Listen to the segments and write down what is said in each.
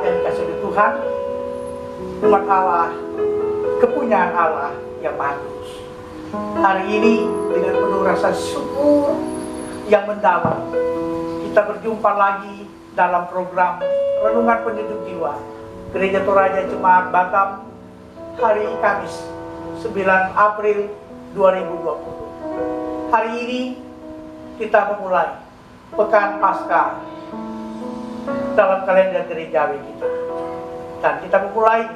yang dikasih oleh Tuhan, umat Allah, kepunyaan Allah yang bagus. Hari ini dengan penuh rasa syukur yang mendalam, kita berjumpa lagi dalam program Renungan Penyejuk Jiwa Gereja Toraja Jemaat Batam, hari Kamis 9 April 2020. Hari ini kita memulai Pekan Paskah dalam kalender gerejawi kita, dan kita memulai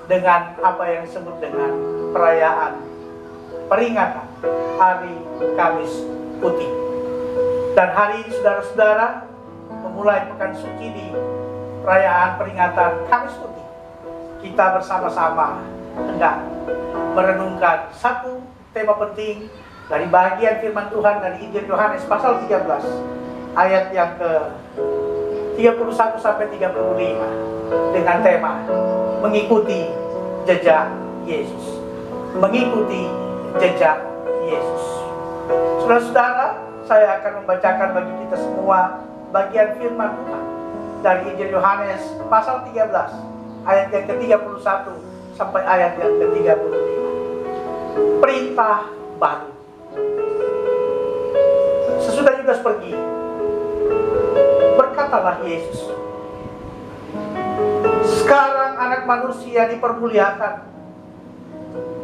dengan apa yang disebut dengan perayaan peringatan Hari Kamis Putih. Dan hari ini saudara-saudara memulai pekan suci di perayaan peringatan Kamis Putih. Kita bersama-sama hendak merenungkan satu tema penting dari bagian firman Tuhan dari Injil Yohanes pasal 13 ayat yang ke 31 sampai 35 dengan tema mengikuti jejak Yesus. Mengikuti jejak Yesus. Saudara-saudara, saya akan membacakan bagi kita semua bagian firman Tuhan dari Injil Yohanes pasal 13 ayat yang ke-31 sampai ayat yang ke-35. Perintah baru. Sesudah Yudas pergi, berkatalah Yesus, sekarang Anak Manusia dipermuliakan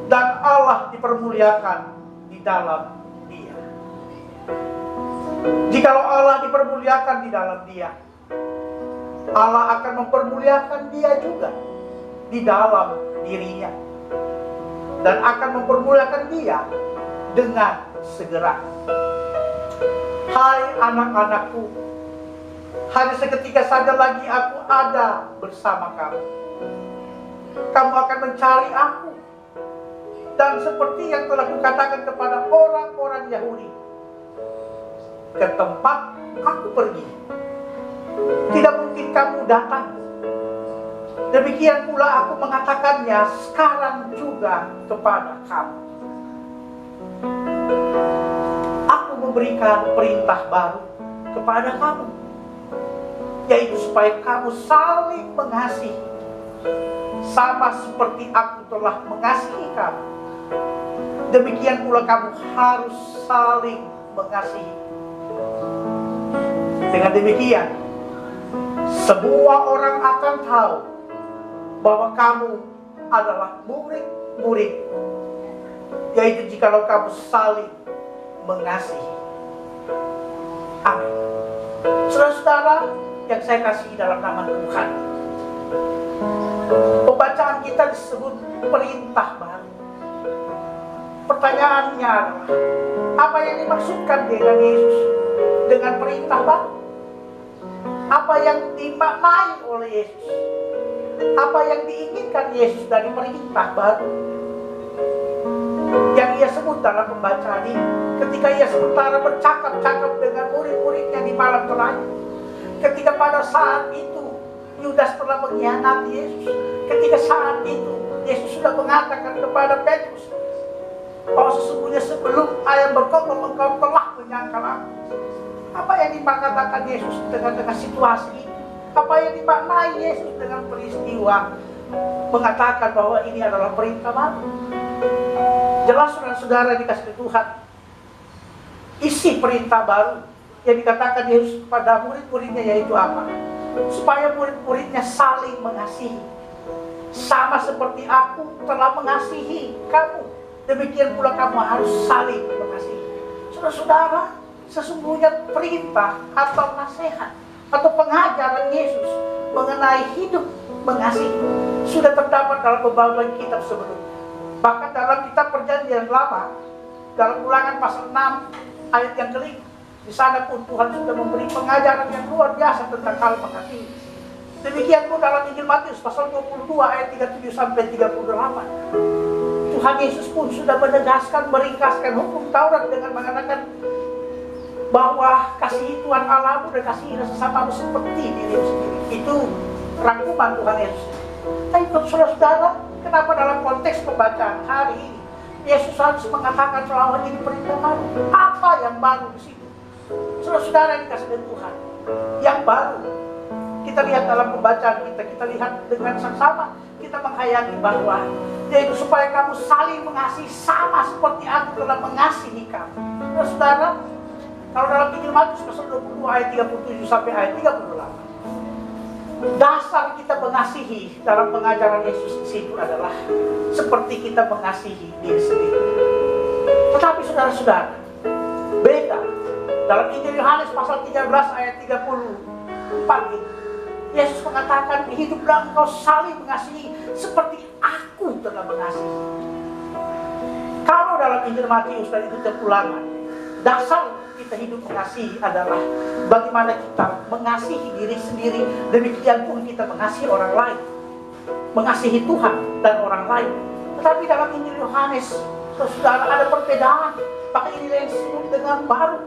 dan Allah dipermuliakan di dalam Dia. Jikalau Allah dipermuliakan di dalam Dia, Allah akan mempermuliakan Dia juga di dalam dirinya, dan akan mempermuliakan Dia dengan segera. Hai anak-anakku, hanya seketika saja lagi aku ada bersama kamu. Kamu akan mencari aku, dan seperti yang telah kukatakan kepada orang-orang Yahudi, ke tempat aku pergi, tidak mungkin kamu datang. Demikian pula aku mengatakannya sekarang juga kepada kamu. Aku memberikan perintah baru kepada kamu, yaitu supaya kamu saling mengasihi, sama seperti aku telah mengasihi kamu. Demikian pula kamu harus saling mengasihi. Dengan demikian, semua orang akan tahu bahwa kamu adalah murid-murid, yaitu jikalau kamu saling mengasihi. Amin. Saudara-saudara yang saya kasihi dalam nama Tuhan, pembacaan kita disebut perintah baru. Pertanyaannya adalah, apa yang dimaksudkan dengan Yesus dengan perintah baru? Apa yang dimaknai oleh Yesus? Apa yang diinginkan Yesus dari perintah baru yang ia sebut dalam pembacaan ini, ketika ia sementara bercakap-cakap dengan murid-muridnya di malam terakhir, ketika pada saat itu Yudas telah mengkhianati Yesus, ketika saat itu Yesus sudah mengatakan kepada Petrus bahwa sesungguhnya sebelum ayam berkokok engkau telah menyangkal aku. Apa yang dimaknai Yesus dengan situasi ini? Apa yang dimaknai Yesus dengan peristiwa mengatakan bahwa ini adalah perintah baru? Jelas saudara-saudara dikasih Tuhan, isi perintah baru yang dikatakan Yesus kepada murid-muridnya yaitu apa? Supaya murid-muridnya saling mengasihi, sama seperti aku telah mengasihi kamu, demikian pula kamu harus saling mengasihi. Saudara-saudara, sesungguhnya perintah atau nasihat atau pengajaran Yesus mengenai hidup mengasihi sudah terdapat dalam beberapa kitab sebelumnya. Bahkan dalam kitab Perjanjian Lama, dalam Ulangan pasal 6 ayat yang kelima, di sana pun Tuhan sudah memberi pengajaran yang luar biasa tentang hal mengasihi. Demikian pun dalam Injil Matius pasal 22 ayat 37 sampai 38. Tuhan Yesus pun sudah menegaskan, meringkaskan hukum Taurat dengan mengatakan bahwa kasihi Tuhan Allahmu dan kasihi sesamamu seperti dirimu sendiri. Itu rangkuman Tuhan Yesus. Tapi saudara-saudara, kenapa dalam konteks pembacaan hari ini Yesus harus mengatakan seolah ini perintah baru? Apa yang baru di situ? Saudara-saudara yang dikasihi Tuhan, yang baru Kita lihat dalam pembacaan kita lihat dengan sama kita menghayati bahwa yaitu supaya kamu saling mengasihi sama seperti aku telah mengasihi kamu. Nah, saudara, kalau dalam Injil Matius pasal 22 ayat 37 sampai ayat 38, dasar kita mengasihi dalam pengajaran Yesus di situ adalah seperti kita mengasihi diri sendiri. Tetapi saudara-saudara, beda. Dalam Injil Yohanes pasal 13 ayat 34 ini, Yesus mengatakan, hiduplah engkau saling mengasihi seperti aku telah mengasihi. Kalau dalam Injil Matius dan itu Ulangan, dasar kita hidup mengasihi adalah bagaimana kita mengasihi diri sendiri, demikian pun kita mengasihi orang lain, mengasihi Tuhan dan orang lain. Tetapi dalam Injil Yohanes, saudara, ada perbedaan. Maka inilah yang disebut dengan baru,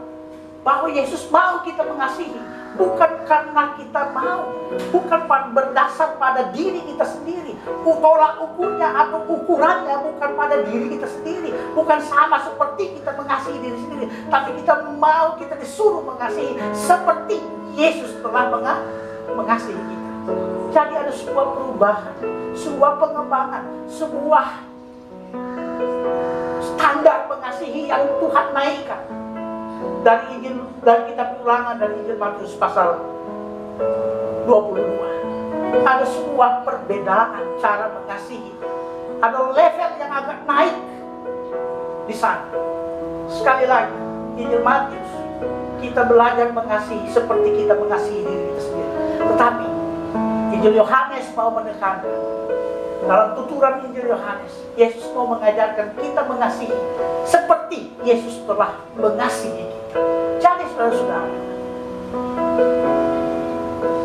bahwa Yesus mau kita mengasihi bukan karena kita mau, bukan berdasar pada diri kita sendiri. Tolak ukurnya atau ukurannya bukan pada diri kita sendiri, bukan sama seperti kita mengasihi diri sendiri, tapi kita mau, kita disuruh mengasihi seperti Yesus telah mengasihi kita. Jadi ada sebuah perubahan, sebuah pengembangan, sebuah standar mengasihi yang Tuhan naikkan. Dari kitab Ulangan dan Injil Matius pasal 22, ada sebuah perbedaan cara mengasihi. Ada level yang agak naik di sana. Sekali lagi, Injil Matius kita belajar mengasihi seperti kita mengasihi diri kita sendiri. Tetapi Injil Yohanes mau menekankan, dalam tuturan Injil Yohanes, Yesus mau mengajarkan kita mengasihi seperti Yesus telah mengasihi kita. Jadi saudara-saudara,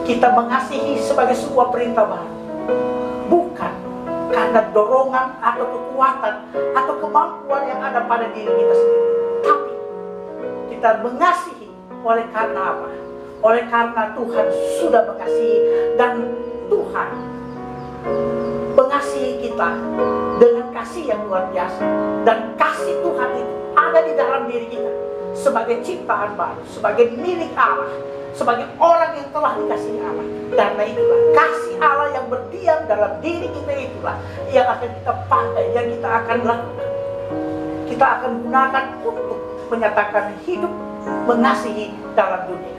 kita mengasihi sebagai sebuah perintah baru, bukan karena dorongan atau kekuatan atau kemampuan yang ada pada diri kita sendiri, tapi kita mengasihi oleh karena apa? Oleh karena Tuhan sudah mengasihi, dan Tuhan mengasihi kita dengan kasih yang luar biasa. Dan kasih Tuhan itu ada di dalam diri kita sebagai ciptaan baru, sebagai milik Allah, sebagai orang yang telah dikasihi Allah. Karena itulah kasih Allah yang berdiam dalam diri kita, itulah yang akan kita pakai, yang kita akan lakukan. Kita akan gunakan untuk menyatakan hidup mengasihi dalam dunia.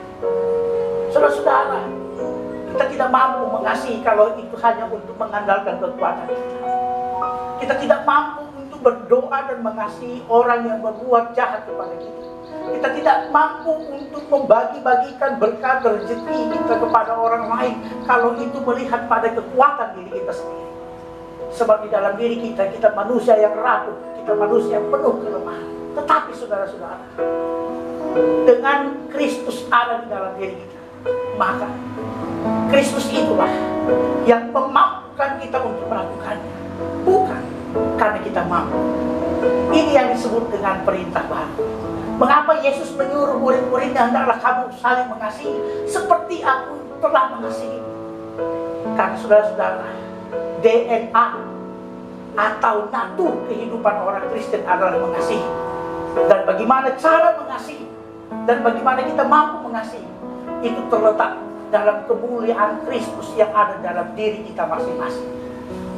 Saudara-saudara, kita tidak mampu mengasihi kalau itu hanya untuk mengandalkan kekuatan kita. Kita tidak mampu untuk berdoa dan mengasihi orang yang berbuat jahat kepada kita. Kita tidak mampu untuk membagi-bagikan berkat rezeki kita kepada orang lain kalau itu melihat pada kekuatan diri kita sendiri. Sebab di dalam diri kita, kita manusia yang rapuh, kita manusia yang penuh kelemahan. Tetapi saudara-saudara, dengan Kristus ada di dalam diri kita, maka Kristus itulah yang memampukan kita untuk melakukannya, bukan karena kita mampu. Ini yang disebut dengan perintah baru. Mengapa Yesus menyuruh murid-muridnya, hendaklah kamu saling mengasihi seperti aku telah mengasihi? Karena saudara-saudara, DNA atau natur kehidupan orang Kristen adalah mengasihi. Dan bagaimana cara mengasihi, dan bagaimana kita mampu mengasihi, itu terletak dalam kemuliaan Kristus yang ada dalam diri kita masing-masing.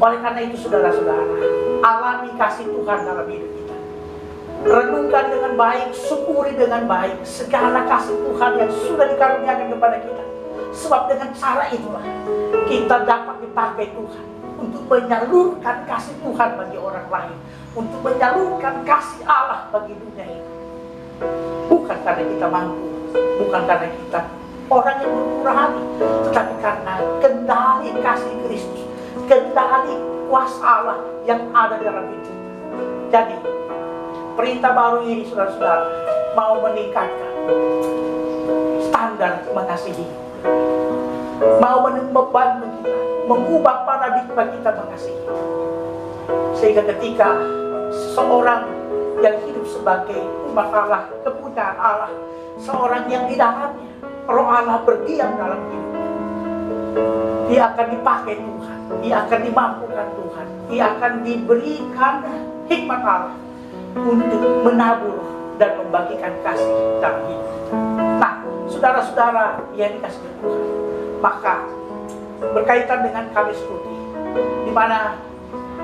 Oleh karena itu saudara-saudara, alami kasih Tuhan dalam hidup kita. Renungkan dengan baik, syukuri dengan baik segala kasih Tuhan yang sudah dikaruniakan kepada kita. Sebab dengan cara itulah kita dapat dipakai Tuhan untuk menyalurkan kasih Tuhan bagi orang lain, untuk menyalurkan kasih Allah bagi dunia ini. Bukan karena kita mampu, bukan karena kita orang yang bermurah hati, tetapi karena kendali kasih Kristus, kendali kuasa Allah yang ada dalam hidup kita. Jadi perintah baru ini saudara-saudara mau meningkatkan standar mengasihi, mau membantu kita mengubah paradigma kita mengasihi, sehingga ketika seorang yang hidup sebagai umat Allah, kepunyaan Allah, seorang yang di dalamnya Roh Allah berdiam dalam hidupnya, dia akan dipakai Tuhan, dia akan dimampukan Tuhan, dia akan diberikan hikmat Allah untuk menabur dan membagikan kasih dalam hidup kita. Nah, saudara-saudara yang dikasihi Tuhan, Maka berkaitan dengan Kamis Putih, di mana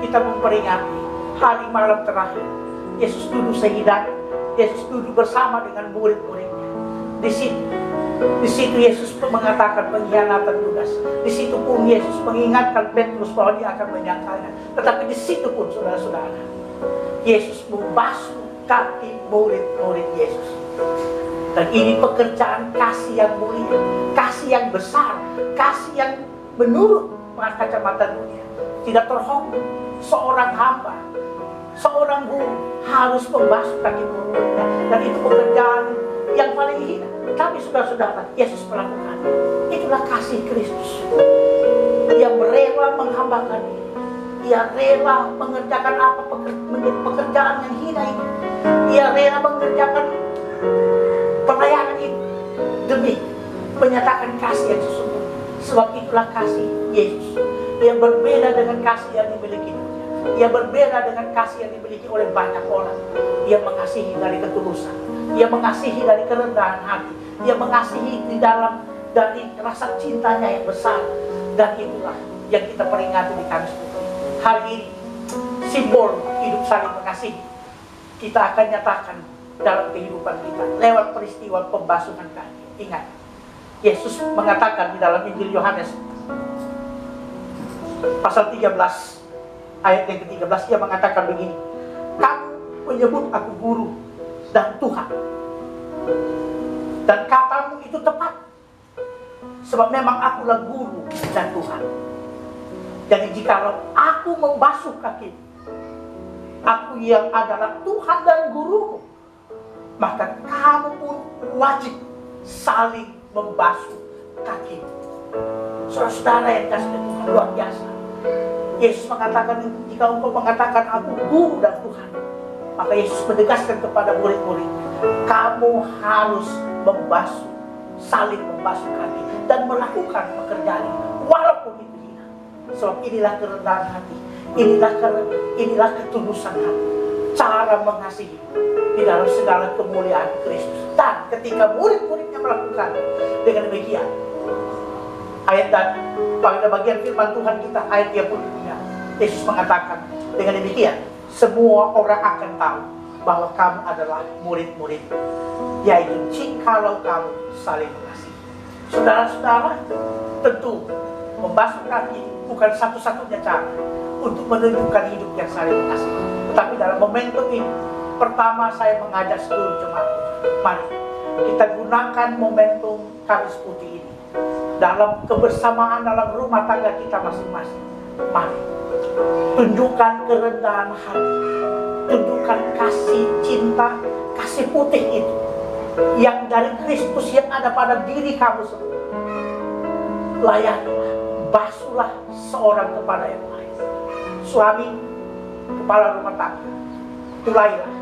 kita memperingati hari malam terakhir, Yesus duduk sehidangan, Yesus duduk bersama dengan murid-muridnya. Di situ Yesus mengatakan pengkhianatan Yudas. Di situ pun Yesus mengingatkan Petrus bahwa dia akan menyangkalnya. Tetapi di situ pun, saudara-saudara, Yesus membasuh kaki murid-murid Yesus. Dan ini pekerjaan kasih yang mulia, kasih yang besar, kasih yang menurut kacamata dunia tidak terhongkong. Seorang hamba, seorang guru harus membasuh kaki muridnya, dan itu pekerjaan yang paling hina. Tapi saudara-saudara, Yesus melakukan. Itulah kasih Kristus yang rela menghambakan diri. Ia rela mengerjakan pekerjaan yang hina itu. Ia rela mengerjakan pelayanan itu demi menyatakan kasih yang sesungguhnya. Sebab itulah kasih Yesus yang berbeda dengan kasih yang dimiliki dunia. Ia berbeda dengan kasih yang dimiliki oleh banyak orang. Ia mengasihi dari ketulusan, ia mengasihi dari kerendahan hati, ia mengasihi dari rasa cintanya yang besar. Dan itulah yang kita peringati di Kamis Putih. Hari ini simbol hidup saling mengasihi kita akan nyatakan dalam kehidupan kita lewat peristiwa pembasuhan kaki. Ingat, Yesus mengatakan di dalam Injil Yohanes pasal 13 ayat yang ke-13, ia mengatakan begini, kamu menyebut aku guru dan Tuhan, dan katamu itu tepat, sebab memang akulah guru dan Tuhan. Jadi jikalau aku membasuh kaki, aku yang adalah Tuhan dan gurumu, maka kamu pun wajib saling membasuh kaki. Saudara-saudara yang kasih Tuhan, luar biasa. Yesus mengatakan, jika engkau mengatakan aku guru dan Tuhan, maka Yesus menegaskan kepada murid-muridnya, kamu harus membasuh, saling membasuh kaki dan melakukan pekerjaan ini, walaupun itu hina. Sebab inilah kerendahan hati, inilah ketulusan hati, cara mengasihi di dalam segala kemuliaan Kristus. Dan ketika murid-muridnya melakukan dengan demikian, ayat dan pada bagian firman Tuhan kita ayat 35, Yesus mengatakan dengan demikian, semua orang akan tahu bahwa kamu adalah murid-murid, yaitu jikalau kamu saling mengasihi. Saudara-saudara, tentu membasuh kaki bukan satu-satunya cara untuk menunjukkan hidup yang saling mengasihi. Tetapi dalam momentum ini, pertama saya mengajak seluruh jemaat, mari kita gunakan momentum Kamis Putih ini dalam kebersamaan dalam rumah tangga kita masing-masing. Mari tunjukkan kerendahan hati, tunjukkan kasih cinta, kasih putih itu yang dari Kristus yang ada pada diri kamu semua. Layanilah, basuhlah seorang kepada yang lain. Suami, kepala rumah tangga, mulailah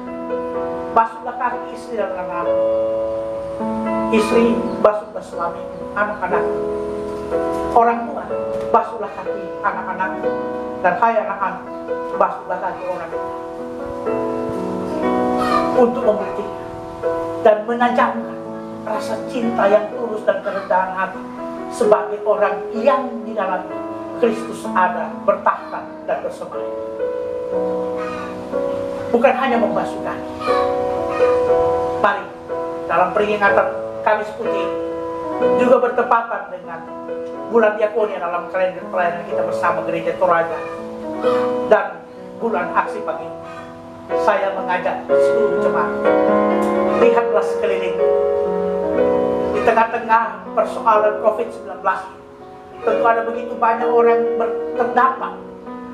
basuhlah kaki istri dan anak-anak. Istri, basuhlah suami, anak-anak. Orang tua, basuhlah kaki anak-anak. Dan hai anak-anak, basuhlah kaki orang tua. Untuk membuktikan dan menanamkan rasa cinta yang tulus dan kerendahan hati sebagai orang yang di dalam Kristus ada, bertahta dan bersemayam. Bukan hanya membasuh kaki. Mari dalam peringatan Kamis Putih juga bertepatan dengan bulan Diakonia dalam kalender pelayanan kita bersama Gereja Toraja dan bulan Aksi Pagi. Saya mengajak seluruh jemaat, lihatlah sekeliling. Di tengah-tengah persoalan COVID-19, tentu ada begitu banyak orang terdampak.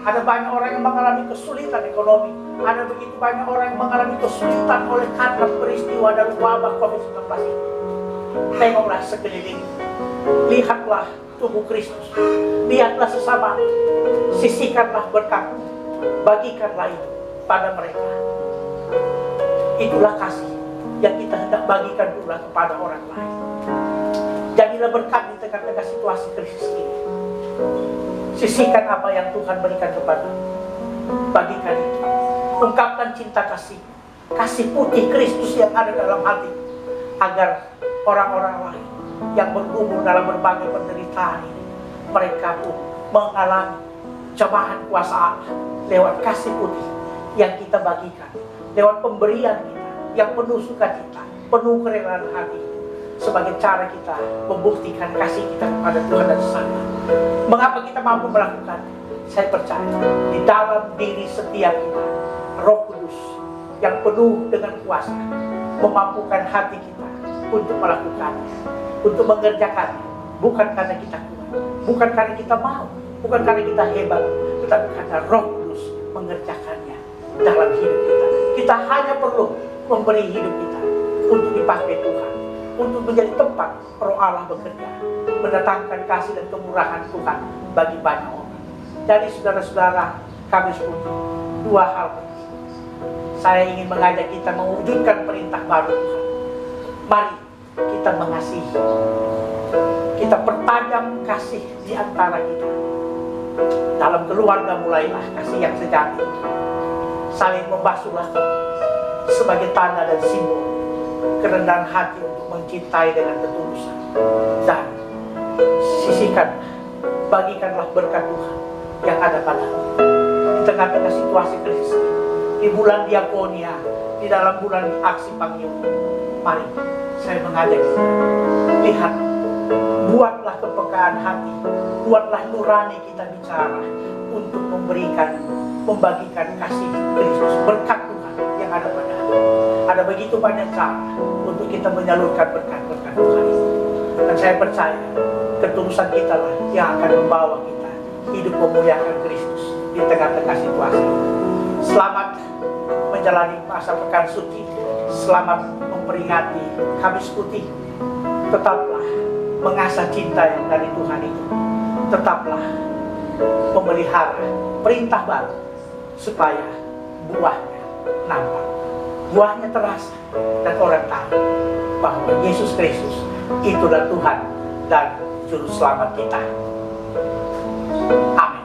Ada banyak orang yang mengalami kesulitan ekonomi. Ada begitu banyak orang yang mengalami kesulitan oleh karena peristiwa dan wabah COVID-19 ini. Tengoklah sekeliling, lihatlah tubuh Kristus, lihatlah sesama, sisihkanlah berkat, bagikanlah itu pada mereka. Itulah kasih yang kita hendak bagikan pula kepada orang lain. Jadilah berkat di tengah-tengah situasi krisis ini. Sisihkan apa yang Tuhan berikan kepada, bagikan itu. Ungkapkan cinta kasih, kasih putih Kristus yang ada dalam hati, agar orang-orang lain yang bergumul dalam berbagai penderitaan ini, mereka pun mengalami jamahan kuasa Allah lewat kasih putih yang kita bagikan, lewat pemberian kita yang penuh sukacita, penuh kerelaan hati, sebagai cara kita membuktikan kasih kita kepada Tuhan dan sesama. Mengapa kita mampu melakukan? Saya percaya di dalam diri setiap kita Roh Kudus yang penuh dengan kuasa memampukan hati kita untuk melakukannya, untuk mengerjakannya, bukan karena kita kuat, bukan karena kita mau, bukan karena kita hebat, tetapi karena Roh Kudus mengerjakannya dalam hidup kita. Kita hanya perlu memberi hidup kita untuk dipakai Tuhan, untuk menjadi tempat Roh Allah bekerja, mendatangkan kasih dan kemurahan Tuhan bagi banyak orang. Jadi saudara-saudara, kami setuju dua hal penting. Saya ingin mengajak kita mewujudkan perintah baru Tuhan. Mari kita mengasihi, kita pertajam kasih di antara kita. Dalam keluarga mulailah kasih yang sejati, saling membasuhlah sebagai tanda dan simbol kerendahan hati untuk mencintai dengan ketulusan. Dan sisihkan, bagikanlah berkat Tuhan yang ada padamu di tengah-tengah situasi krisis, di bulan diakonia, di dalam bulan aksi panggilan. Mari saya mengajak kita, lihat, buatlah kepekaan hati, buatlah nurani kita bicara untuk membagikan kasih Kristus, berkat Tuhan yang ada padamu. Ada begitu banyak cara untuk kita menyalurkan berkat-berkat Tuhan itu. Dan saya percaya ketulusan kita lah yang akan membawa kita hidup memuliakan Kristus di tengah-tengah situasi. Selamat menjalani masa pekan suci, selamat memperingati Kamis Putih. Tetaplah mengasah cinta yang dari Tuhan itu, tetaplah memelihara perintah baru supaya buahnya nampak, buahnya terasa, dan orang tahu bahwa Yesus Kristus itulah Tuhan dan Juru Selamat kita. Amin.